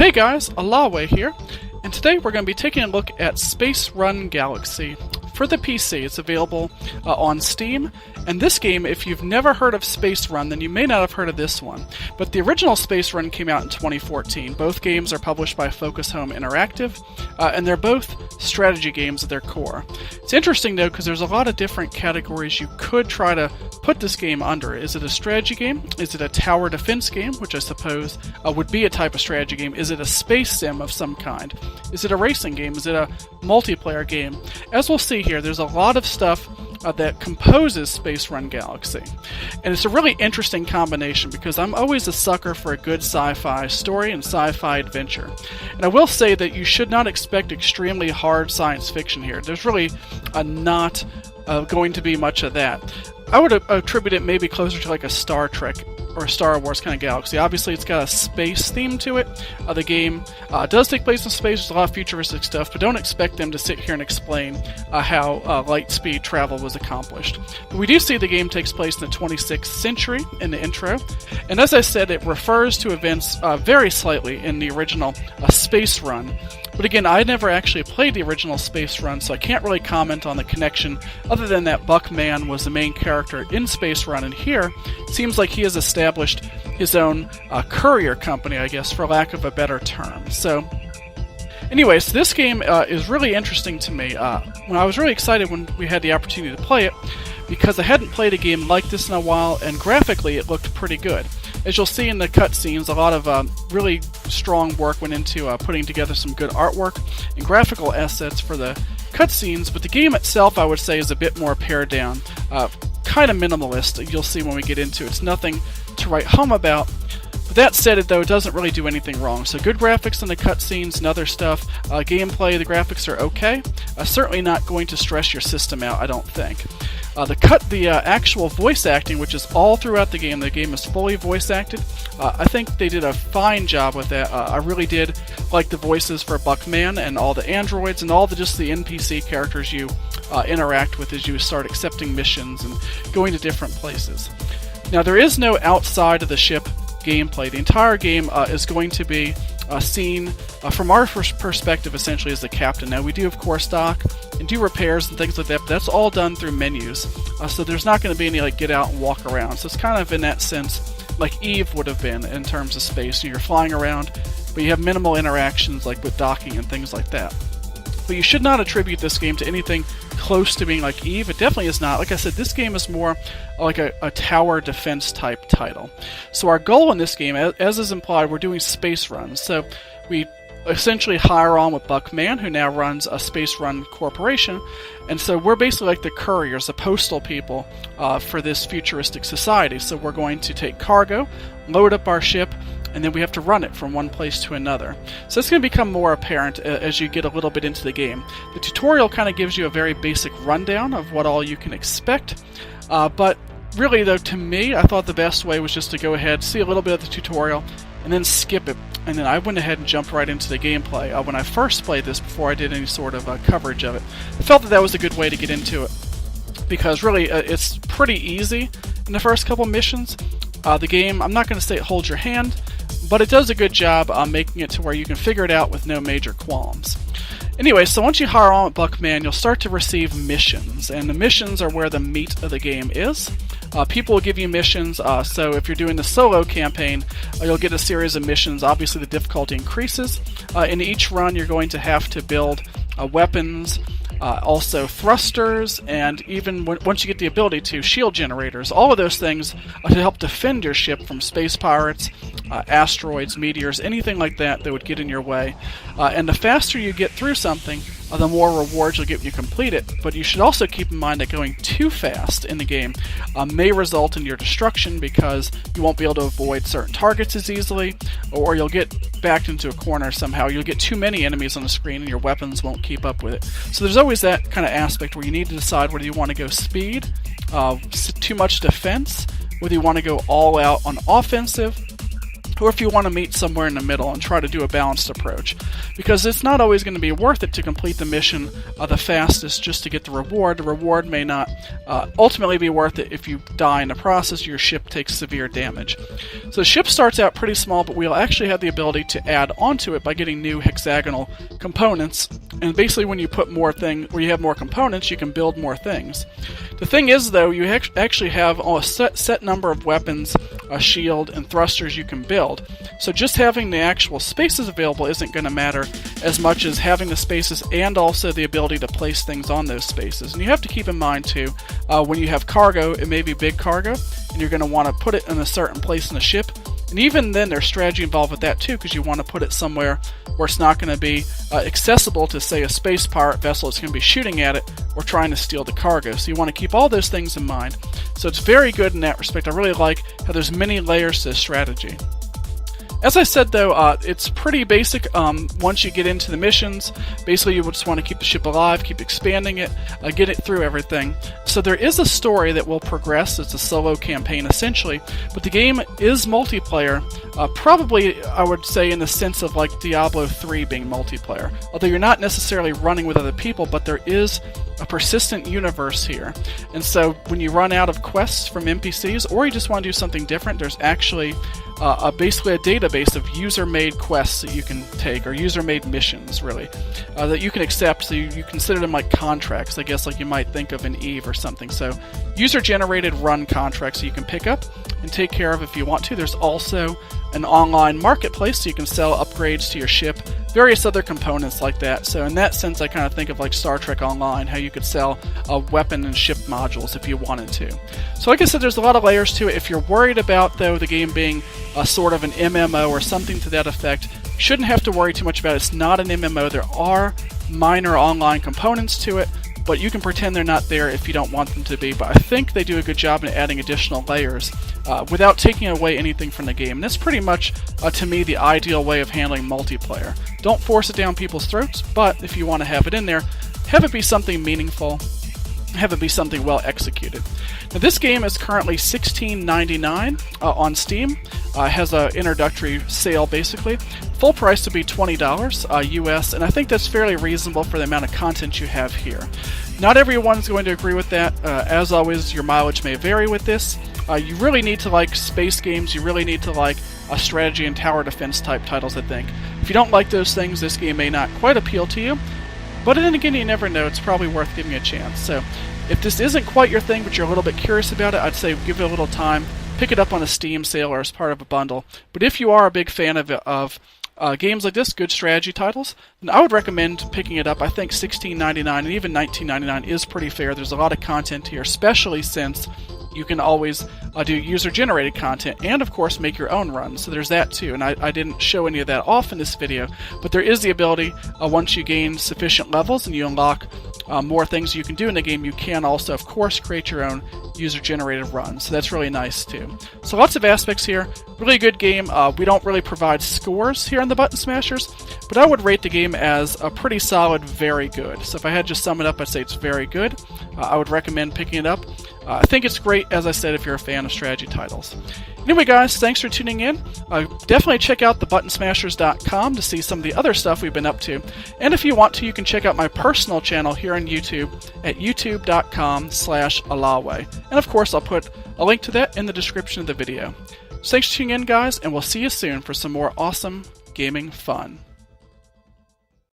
Hey guys, Alawe here, and today we're going to be taking a look at Space Run Galaxy. For the PC, it's available on Steam, and this game, if you've never heard of Space Run, then you may not have heard of this one. But the original Space Run came out in 2014. Both games are published by Focus Home Interactive, and they're both strategy games at their core. It's interesting though, because there's a lot of different categories you could try to put this game under. Is it a strategy game? Is it a tower defense game, which I suppose would be a type of strategy game? Is it a space sim of some kind? Is it a racing game? Is it a multiplayer game? As we'll see here, there's a lot of stuff that composes Space Run Galaxy. And it's a really interesting combination because I'm always a sucker for a good sci-fi story and sci-fi adventure. And I will say that you should not expect extremely hard science fiction here. There's really not going to be much of that. I would attribute it maybe closer to like a Star Trek or Star Wars kind of galaxy. Obviously, it's got a space theme to it. The game does take place in space. There's a lot of futuristic stuff, but don't expect them to sit here and explain how light speed travel was accomplished. But we do see the game takes place in the 26th century in the intro, and as I said, it refers to events very slightly in the original Space Run. But again, I never actually played the original Space Run, so I can't really comment on the connection, other than that Buckman was the main character in Space Run, and here it seems like he has established his own courier company, I guess, for lack of a better term. So, anyways, this game is really interesting to me. When I was really excited when we had the opportunity to play it, because I hadn't played a game like this in a while, and graphically it looked pretty good. As you'll see in the cutscenes, a lot of really strong work went into putting together some good artwork and graphical assets for the cutscenes, but the game itself, I would say, is a bit more pared down. Kind of minimalist, you'll see when we get into it. It's nothing to write home about. But that said, though, it doesn't really do anything wrong. So good graphics in the cutscenes and other stuff. Gameplay, the graphics are okay. Certainly not going to stress your system out, I don't think. The actual voice acting, which is all throughout the game is fully voice acted. I think they did a fine job with that. I really did like the voices for Buckman and all the androids and all just the NPC characters you interact with as you start accepting missions and going to different places. Now, there is no outside of the ship gameplay. The entire game is going to be seen from our perspective, essentially, as the captain. Now, we do, of course, dock and do repairs and things like that, but that's all done through menus. So there's not going to be any, like, get out and walk around. So it's kind of, in that sense, like Eve would have been in terms of space. You're flying around, but you have minimal interactions, like with docking and things like that. But you should not attribute this game to anything close to being like Eve. It definitely is not. Like I said, this game is more like a tower defense type title. So our goal in this game, as is implied, we're doing space runs. So we essentially hire on with Buckman, who now runs a Space Run Corporation, and so we're basically like the couriers, the postal people for this futuristic society. So we're going to take cargo, load up our ship, and then we have to run it from one place to another. So it's going to become more apparent as you get a little bit into the game. The tutorial kind of gives you a very basic rundown of what all you can expect, but really, though, to me, I thought the best way was just to go ahead, see a little bit of the tutorial, and then skip it. And then I went ahead and jumped right into the gameplay. When I first played this, before I did any sort of coverage of it, I felt that was a good way to get into it, because really, it's pretty easy in the first couple missions. The game, I'm not going to say it holds your hand, but it does a good job making it to where you can figure it out with no major qualms. Anyway, so once you hire on with Buckman, you'll start to receive missions, and the missions are where the meat of the game is. People will give you missions, so if you're doing the solo campaign, you'll get a series of missions. Obviously, the difficulty increases. In each run, you're going to have to build weapons, also thrusters, and even once you get the ability to, shield generators. All of those things to help defend your ship from space pirates, asteroids, meteors, anything like that that would get in your way. And the faster you get through something, the more rewards you'll get when you complete it. But you should also keep in mind that going too fast in the game may result in your destruction, because you won't be able to avoid certain targets as easily, or you'll get backed into a corner somehow. You'll get too many enemies on the screen and your weapons won't keep up with it. So there's always that kind of aspect where you need to decide whether you want to go speed, too much defense, whether you want to go all out on offensive, or if you want to meet somewhere in the middle and try to do a balanced approach. Because it's not always going to be worth it to complete the mission the fastest just to get the reward. The reward may not ultimately be worth it if you die in the process, your ship takes severe damage. So the ship starts out pretty small, but we'll actually have the ability to add onto it by getting new hexagonal components. And basically when you put more things, where you have more components, you can build more things. The thing is though, you actually have a set number of weapons, a shield, and thrusters you can build. So just having the actual spaces available isn't going to matter as much as having the spaces and also the ability to place things on those spaces. And you have to keep in mind too, when you have cargo, it may be big cargo, and you're going to want to put it in a certain place in the ship. And even then there's strategy involved with that too, because you want to put it somewhere where it's not going to be accessible to, say, a space pirate vessel that's going to be shooting at it or trying to steal the cargo. So you want to keep all those things in mind. So it's very good in that respect. I really like how there's many layers to this strategy. As I said though, it's pretty basic once you get into the missions. Basically you just want to keep the ship alive, keep expanding it, get it through everything. So there is a story that will progress. It's a solo campaign essentially, but the game is multiplayer, probably I would say in the sense of like Diablo 3 being multiplayer. Although you're not necessarily running with other people, but there is a persistent universe here. And so when you run out of quests from NPCs, or you just want to do something different, there's actually basically a database of user-made quests that you can take, or user-made missions, really, that you can accept. So you consider them like contracts, I guess, like you might think of in EVE or something. So user-generated run contracts you can pick up and take care of if you want to. There's also an online marketplace, so you can sell upgrades to your ship, various other components like that. So in that sense, I kind of think of like Star Trek Online, how you could sell weapon and ship modules if you wanted to. So like I said, there's a lot of layers to it. If you're worried about, though, the game being a sort of an MMO or something to that effect, you shouldn't have to worry too much about it. It's not an MMO. There are minor online components to it, but you can pretend they're not there if you don't want them to be. But I think they do a good job in adding additional layers without taking away anything from the game. And that's pretty much, to me, the ideal way of handling multiplayer. Don't force it down people's throats, but if you want to have it in there, have it be something meaningful, have it be something well executed. Now, this game is currently $16.99 on Steam. Has an introductory sale, basically. Full price would be $20 US, and I think that's fairly reasonable for the amount of content you have here. Not everyone's going to agree with that. As always, your mileage may vary with this. You really need to like space games. You really need to like strategy and tower defense type titles, I think. If you don't like those things, this game may not quite appeal to you. But then again, you never know. It's probably worth giving a chance. So if this isn't quite your thing, but you're a little bit curious about it, I'd say give it a little time. Pick it up on a Steam sale or as part of a bundle. But if you are a big fan of games like this, good strategy titles, then I would recommend picking it up. I think $16.99 and even $19.99 is pretty fair. There's a lot of content here, especially since you can always do user-generated content and, of course, make your own runs. So there's that, too. And I didn't show any of that off in this video, but there is the ability, once you gain sufficient levels and you unlock more things you can do in the game, you can also, of course, create your own user-generated runs. So that's really nice, too. So lots of aspects here. Really good game. We don't really provide scores here on the Button Smashers, but I would rate the game as a pretty solid, very good. So if I had to sum it up, I'd say it's very good. I would recommend picking it up. I think it's great, as I said, if you're a fan of strategy titles. Anyway, guys, thanks for tuning in. Definitely check out thebuttonsmashers.com to see some of the other stuff we've been up to. And if you want to, you can check out my personal channel here on YouTube at youtube.com/Alawe. And of course, I'll put a link to that in the description of the video. So thanks for tuning in, guys, and we'll see you soon for some more awesome gaming fun.